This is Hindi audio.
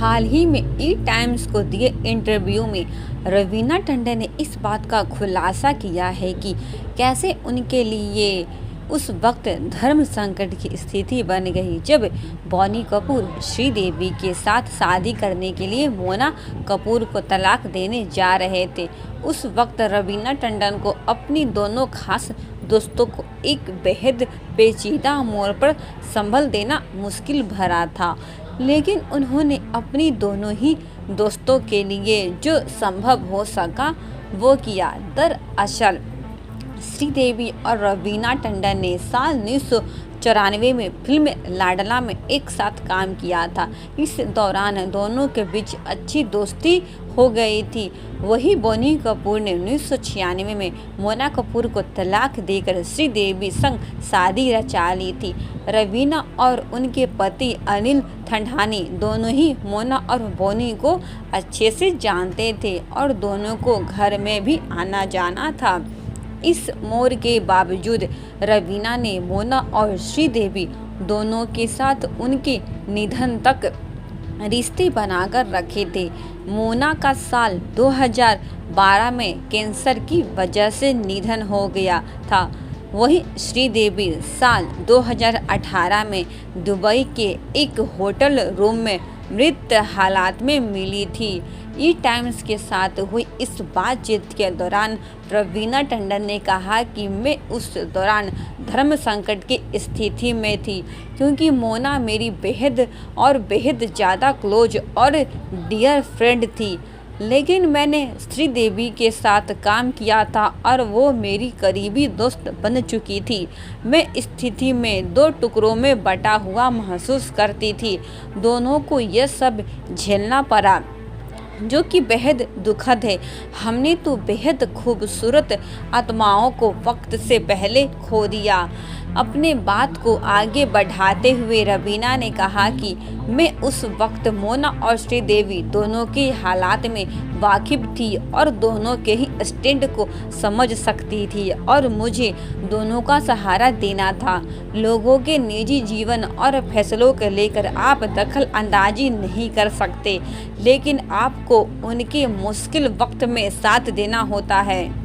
हाल ही में ई टाइम्स को दिए इंटरव्यू में रवीना टंडन ने इस बात का खुलासा किया है कि कैसे उनके लिए उस वक्त धर्म संकट की स्थिति बन गई जब बॉनी कपूर श्रीदेवी के साथ शादी करने के लिए मोना कपूर को तलाक देने जा रहे थे। उस वक्त रवीना टंडन को अपनी दोनों खास दोस्तों को एक बेहद पेचीदा मोड़ पर संभल देना मुश्किल भरा था, लेकिन उन्होंने अपनी दोनों ही दोस्तों के लिए जो संभव हो सका वो किया। दरअसल श्रीदेवी और रवीना टंडन ने साल 1994 में फिल्म लाडला में एक साथ काम किया था। इस दौरान दोनों के बीच अच्छी दोस्ती हो गई थी। वही बॉनी कपूर ने 1996 में मोना कपूर को तलाक देकर श्रीदेवी संग शादी रचा ली थी। रवीना और उनके पति अनिल ठंडानी दोनों ही मोना और बॉनी को अच्छे से जानते थे और दोनों को घर में भी आना जाना था। इस मोड़ के बावजूद रवीना ने मोना और श्रीदेवी दोनों के साथ उनके निधन तक रिश्ते बनाकर रखे थे। मोना का साल 2012 में कैंसर की वजह से निधन हो गया था। वहीं श्रीदेवी साल 2018 में दुबई के एक होटल रूम में मृत हालात में मिली थी। ई टाइम्स के साथ हुई इस बातचीत के दौरान रवीना टंडन ने कहा कि मैं उस दौरान धर्म संकट की स्थिति में थी, क्योंकि मोना मेरी बेहद ज़्यादा क्लोज और डियर फ्रेंड थी, लेकिन मैंने श्रीदेवी के साथ काम किया था और वो मेरी करीबी दोस्त बन चुकी थी। मैं स्थिति में दो टुकड़ों में बटा हुआ महसूस करती थी। दोनों को यह सब झेलना पड़ा, जो कि बेहद दुखद है। हमने तो बेहद खूबसूरत आत्माओं को वक्त से पहले खो दिया। अपने बात को आगे बढ़ाते हुए रवीना ने कहा कि मैं उस वक्त मोना और श्रीदेवी दोनों के हालात में वाकिफ थी और दोनों के ही स्टैंड को समझ सकती थी और मुझे दोनों का सहारा देना था। लोगों के निजी जीवन और फैसलों को लेकर आप दखल अंदाजी नहीं कर सकते, लेकिन आपको उनके मुश्किल वक्त में साथ देना होता है।